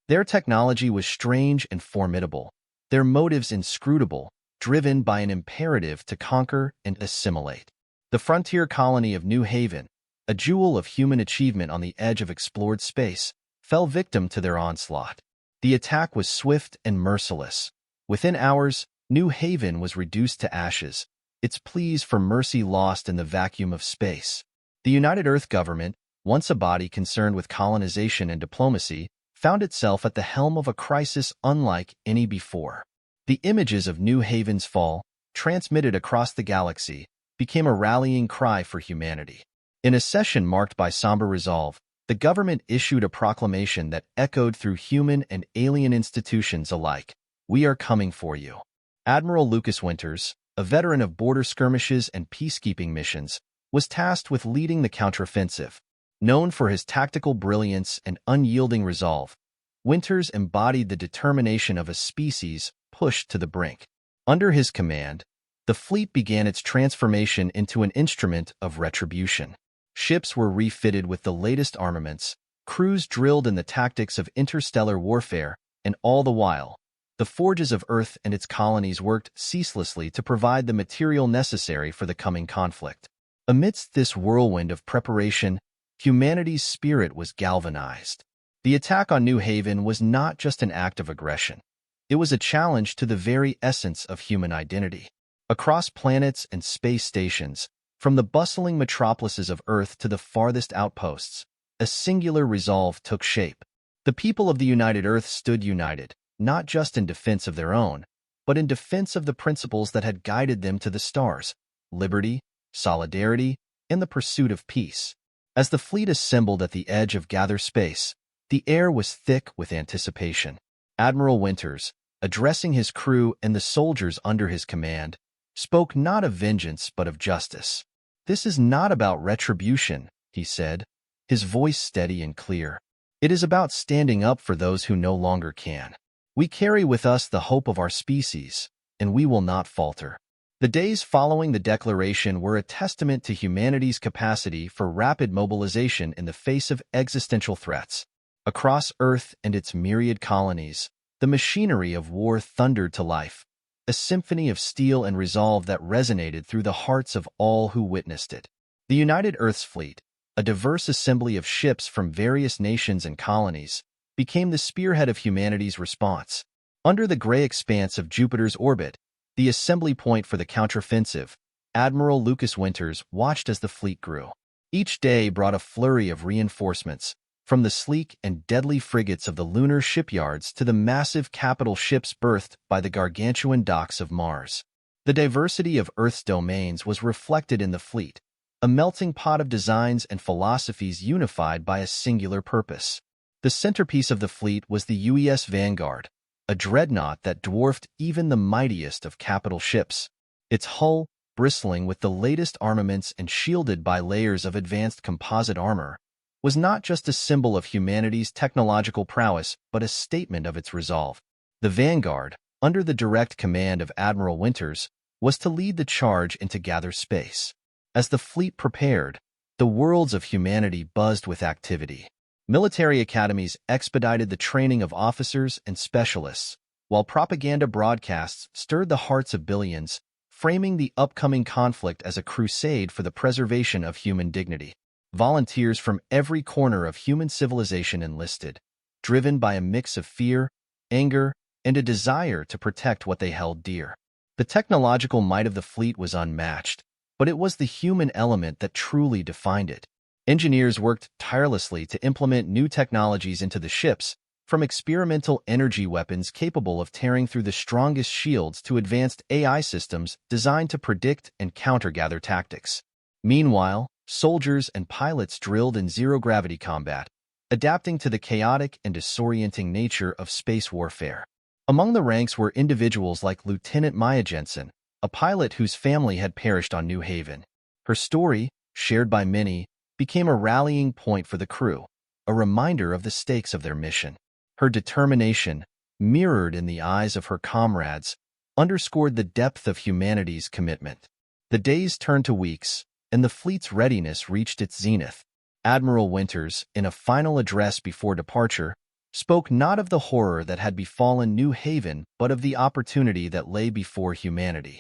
Their technology was strange and formidable, their motives inscrutable, driven by an imperative to conquer and assimilate. The frontier colony of New Haven, a jewel of human achievement on the edge of explored space, fell victim to their onslaught. The attack was swift and merciless. Within hours, New Haven was reduced to ashes, its pleas for mercy lost in the vacuum of space. The United Earth government, once a body concerned with colonization and diplomacy, found itself at the helm of a crisis unlike any before. The images of New Haven's fall, transmitted across the galaxy, became a rallying cry for humanity. In a session marked by somber resolve, the government issued a proclamation that echoed through human and alien institutions alike. "We are coming for you." Admiral Lucas Winters, a veteran of border skirmishes and peacekeeping missions, was tasked with leading the counteroffensive. Known for his tactical brilliance and unyielding resolve, Winters embodied the determination of a species pushed to the brink. Under his command, the fleet began its transformation into an instrument of retribution. Ships were refitted with the latest armaments, crews drilled in the tactics of interstellar warfare, and all the while, the forges of Earth and its colonies worked ceaselessly to provide the material necessary for the coming conflict. Amidst this whirlwind of preparation, humanity's spirit was galvanized. The attack on New Haven was not just an act of aggression. It was a challenge to the very essence of human identity. Across planets and space stations, from the bustling metropolises of Earth to the farthest outposts, a singular resolve took shape. The people of the United Earth stood united, not just in defense of their own, but in defense of the principles that had guided them to the stars: liberty, solidarity, and the pursuit of peace. As the fleet assembled at the edge of Gather Space, the air was thick with anticipation. Admiral Winters, addressing his crew and the soldiers under his command, spoke not of vengeance but of justice. "This is not about retribution," he said, his voice steady and clear. "It is about standing up for those who no longer can. We carry with us the hope of our species, and we will not falter." The days following the declaration were a testament to humanity's capacity for rapid mobilization in the face of existential threats. Across Earth and its myriad colonies, the machinery of war thundered to life, a symphony of steel and resolve that resonated through the hearts of all who witnessed it. The United Earth's fleet, a diverse assembly of ships from various nations and colonies, became the spearhead of humanity's response. Under the gray expanse of Jupiter's orbit, the assembly point for the counteroffensive, Admiral Lucas Winters watched as the fleet grew. Each day brought a flurry of reinforcements, from the sleek and deadly frigates of the lunar shipyards to the massive capital ships birthed by the gargantuan docks of Mars. The diversity of Earth's domains was reflected in the fleet, a melting pot of designs and philosophies unified by a singular purpose. The centerpiece of the fleet was the UES Vanguard, a dreadnought that dwarfed even the mightiest of capital ships. Its hull, bristling with the latest armaments and shielded by layers of advanced composite armor, was not just a symbol of humanity's technological prowess but a statement of its resolve. The Vanguard, under the direct command of Admiral Winters, was to lead the charge into Gather Space. As the fleet prepared, the worlds of humanity buzzed with activity. Military academies expedited the training of officers and specialists, while propaganda broadcasts stirred the hearts of billions, framing the upcoming conflict as a crusade for the preservation of human dignity. Volunteers from every corner of human civilization enlisted, driven by a mix of fear, anger, and a desire to protect what they held dear. The technological might of the fleet was unmatched, but it was the human element that truly defined it. Engineers worked tirelessly to implement new technologies into the ships, from experimental energy weapons capable of tearing through the strongest shields to advanced AI systems designed to predict and counter Gather tactics. Meanwhile, soldiers and pilots drilled in zero-gravity combat, adapting to the chaotic and disorienting nature of space warfare. Among the ranks were individuals like Lieutenant Maya Jensen, a pilot whose family had perished on New Haven. Her story, shared by many, became a rallying point for the crew, a reminder of the stakes of their mission. Her determination, mirrored in the eyes of her comrades, underscored the depth of humanity's commitment. The days turned to weeks, and the fleet's readiness reached its zenith. Admiral Winters, in a final address before departure, spoke not of the horror that had befallen New Haven, but of the opportunity that lay before humanity.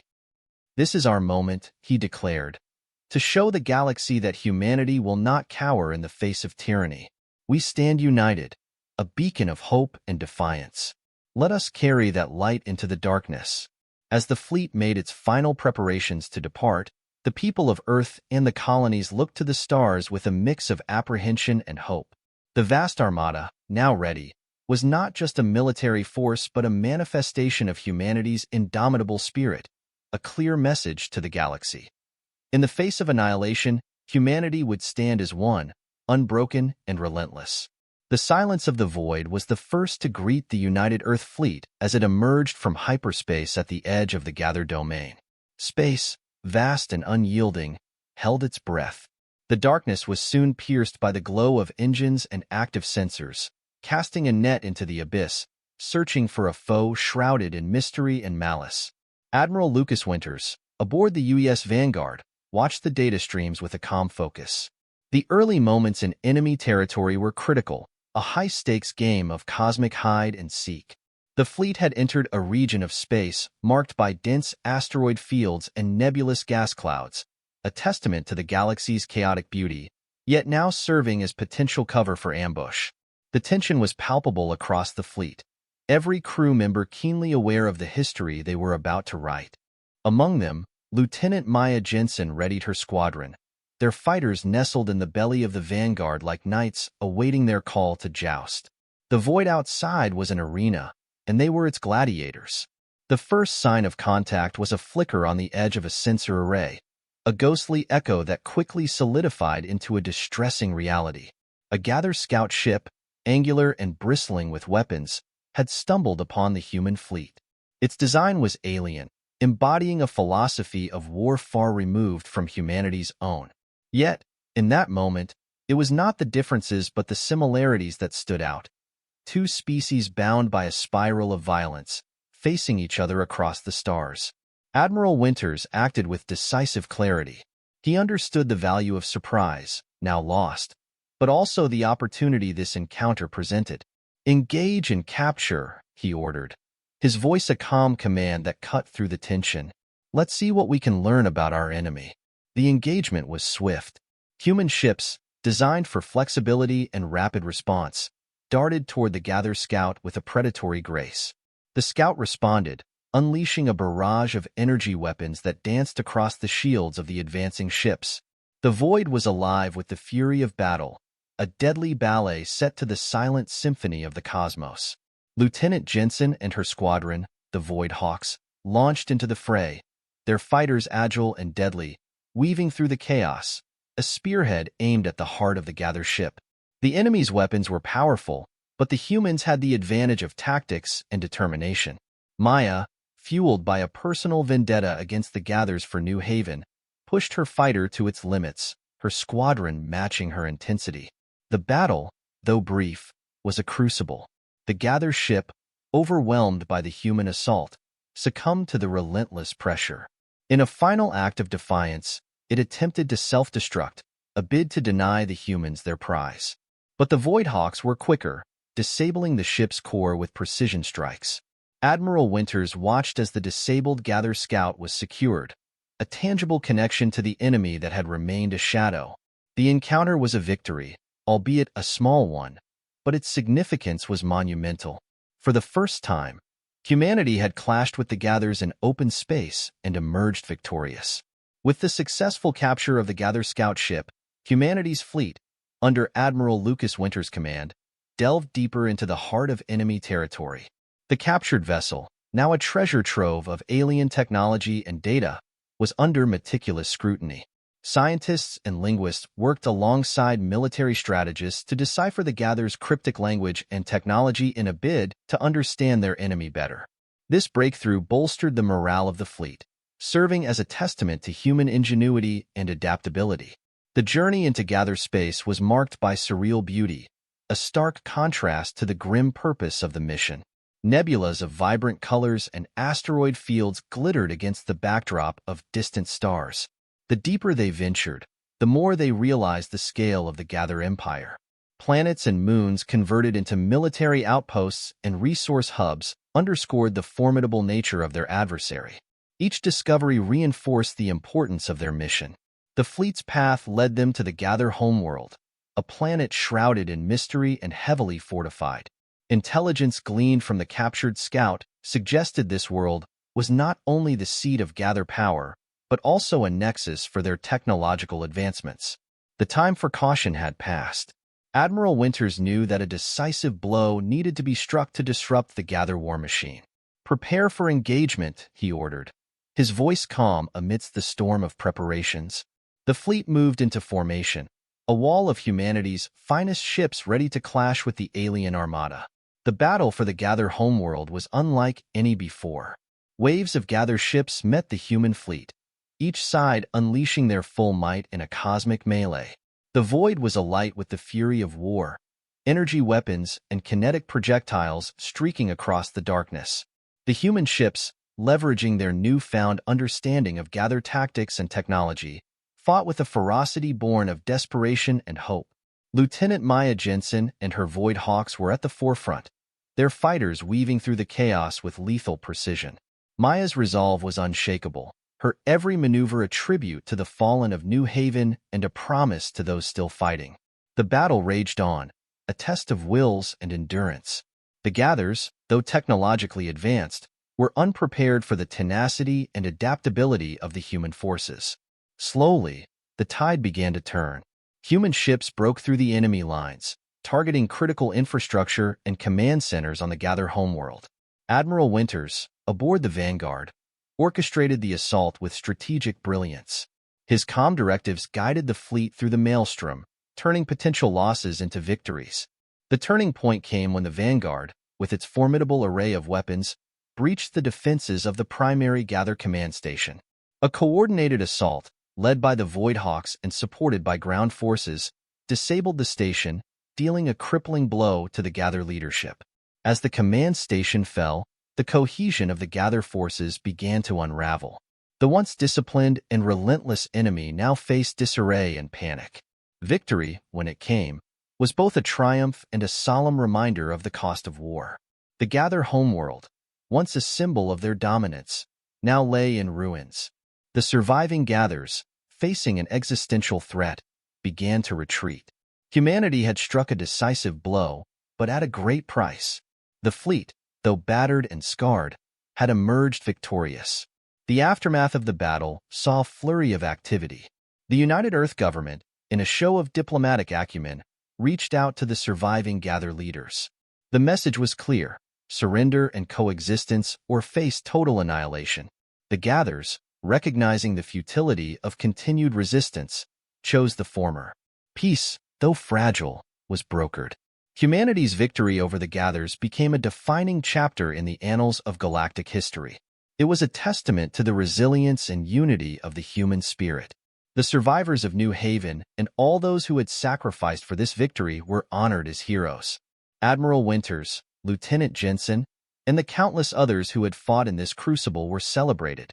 "This is our moment," he declared, "to show the galaxy that humanity will not cower in the face of tyranny. We stand united, a beacon of hope and defiance. Let us carry that light into the darkness." As the fleet made its final preparations to depart, the people of Earth and the colonies looked to the stars with a mix of apprehension and hope. The vast armada, now ready, was not just a military force but a manifestation of humanity's indomitable spirit, a clear message to the galaxy. In the face of annihilation, humanity would stand as one, unbroken and relentless. The silence of the void was the first to greet the United Earth fleet as it emerged from hyperspace at the edge of the gathered domain. Space, vast and unyielding, held its breath. The darkness was soon pierced by the glow of engines and active sensors, casting a net into the abyss, searching for a foe shrouded in mystery and malice. Admiral Lucas Winters, aboard the UES Vanguard, watched the data streams with a calm focus. The early moments in enemy territory were critical, a high-stakes game of cosmic hide-and-seek. The fleet had entered a region of space marked by dense asteroid fields and nebulous gas clouds, a testament to the galaxy's chaotic beauty, yet now serving as potential cover for ambush. The tension was palpable across the fleet, every crew member keenly aware of the history they were about to write. Among them, Lieutenant Maya Jensen readied her squadron, their fighters nestled in the belly of the Vanguard like knights awaiting their call to joust. The void outside was an arena, and they were its gladiators. The first sign of contact was a flicker on the edge of a sensor array, a ghostly echo that quickly solidified into a distressing reality. A Gather scout ship, angular and bristling with weapons, had stumbled upon the human fleet. Its design was alien, embodying a philosophy of war far removed from humanity's own. Yet, in that moment, it was not the differences but the similarities that stood out. Two species bound by a spiral of violence, facing each other across the stars. Admiral Winters acted with decisive clarity. He understood the value of surprise, now lost, but also the opportunity this encounter presented. "Engage and capture," he ordered, his voice a calm command that cut through the tension. "Let's see what we can learn about our enemy." The engagement was swift. Human ships, designed for flexibility and rapid response, darted toward the Gather scout with a predatory grace. The scout responded, unleashing a barrage of energy weapons that danced across the shields of the advancing ships. The void was alive with the fury of battle, a deadly ballet set to the silent symphony of the cosmos. Lieutenant Jensen and her squadron, the Void Hawks, launched into the fray, their fighters agile and deadly, weaving through the chaos, a spearhead aimed at the heart of the Gather ship. The enemy's weapons were powerful, but the humans had the advantage of tactics and determination. Maya, fueled by a personal vendetta against the Gathers for New Haven, pushed her fighter to its limits, her squadron matching her intensity. The battle, though brief, was a crucible. The Gather ship, overwhelmed by the human assault, succumbed to the relentless pressure. In a final act of defiance, it attempted to self-destruct, a bid to deny the humans their prize. But the Voidhawks were quicker, disabling the ship's core with precision strikes. Admiral Winters watched as the disabled Gather scout was secured, a tangible connection to the enemy that had remained a shadow. The encounter was a victory, albeit a small one, but its significance was monumental. For the first time, humanity had clashed with the Gathers in open space and emerged victorious. With the successful capture of the Gather scout ship, humanity's fleet, under Admiral Lucas Winters' command, delved deeper into the heart of enemy territory. The captured vessel, now a treasure trove of alien technology and data, was under meticulous scrutiny. Scientists and linguists worked alongside military strategists to decipher the Gather's cryptic language and technology in a bid to understand their enemy better. This breakthrough bolstered the morale of the fleet, serving as a testament to human ingenuity and adaptability. The journey into Gather space was marked by surreal beauty, a stark contrast to the grim purpose of the mission. Nebulas of vibrant colors and asteroid fields glittered against the backdrop of distant stars. The deeper they ventured, the more they realized the scale of the Gather Empire. Planets and moons converted into military outposts and resource hubs underscored the formidable nature of their adversary. Each discovery reinforced the importance of their mission. The fleet's path led them to the Gather homeworld, a planet shrouded in mystery and heavily fortified. Intelligence gleaned from the captured scout suggested this world was not only the seat of Gather power, but also a nexus for their technological advancements. The time for caution had passed. Admiral Winters knew that a decisive blow needed to be struck to disrupt the Gather war machine. "Prepare for engagement," he ordered, his voice calm amidst the storm of preparations. The fleet moved into formation, a wall of humanity's finest ships ready to clash with the alien armada. The battle for the Gather homeworld was unlike any before. Waves of Gather ships met the human fleet, each side unleashing their full might in a cosmic melee. The void was alight with the fury of war, energy weapons and kinetic projectiles streaking across the darkness. The human ships, leveraging their newfound understanding of Gather tactics and technology, fought with a ferocity born of desperation and hope. Lieutenant Maya Jensen and her Void Hawks were at the forefront, their fighters weaving through the chaos with lethal precision. Maya's resolve was unshakable, her every maneuver a tribute to the fallen of New Haven and a promise to those still fighting. The battle raged on, a test of wills and endurance. The Gathers, though technologically advanced, were unprepared for the tenacity and adaptability of the human forces. Slowly, the tide began to turn. Human ships broke through the enemy lines, targeting critical infrastructure and command centers on the Gather homeworld. Admiral Winters, aboard the Vanguard, orchestrated the assault with strategic brilliance. His calm directives guided the fleet through the maelstrom, turning potential losses into victories. The turning point came when the Vanguard, with its formidable array of weapons, breached the defenses of the primary Gather command station. A coordinated assault, led by the Void Hawks and supported by ground forces, disabled the station, dealing a crippling blow to the Gather leadership. As the command station fell, the cohesion of the Gather forces began to unravel. The once disciplined and relentless enemy now faced disarray and panic. Victory, when it came, was both a triumph and a solemn reminder of the cost of war. The Gather homeworld, once a symbol of their dominance, now lay in ruins. The surviving Gathers, facing an existential threat, began to retreat. Humanity had struck a decisive blow, but at a great price. The fleet, though battered and scarred, had emerged victorious. The aftermath of the battle saw a flurry of activity. The United Earth government, in a show of diplomatic acumen, reached out to the surviving Gather leaders. The message was clear: surrender and coexistence or face total annihilation. The Gathers, recognizing the futility of continued resistance, chose the former. Peace, though fragile, was brokered. Humanity's victory over the Gathers became a defining chapter in the annals of galactic history. It was a testament to the resilience and unity of the human spirit. The survivors of New Haven and all those who had sacrificed for this victory were honored as heroes. Admiral Winters, Lieutenant Jensen, and the countless others who had fought in this crucible were celebrated,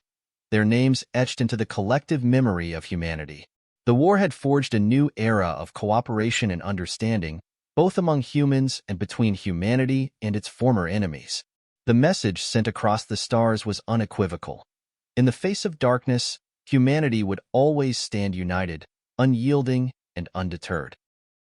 their names etched into the collective memory of humanity. The war had forged a new era of cooperation and understanding, both among humans and between humanity and its former enemies. The message sent across the stars was unequivocal. In the face of darkness, humanity would always stand united, unyielding, and undeterred.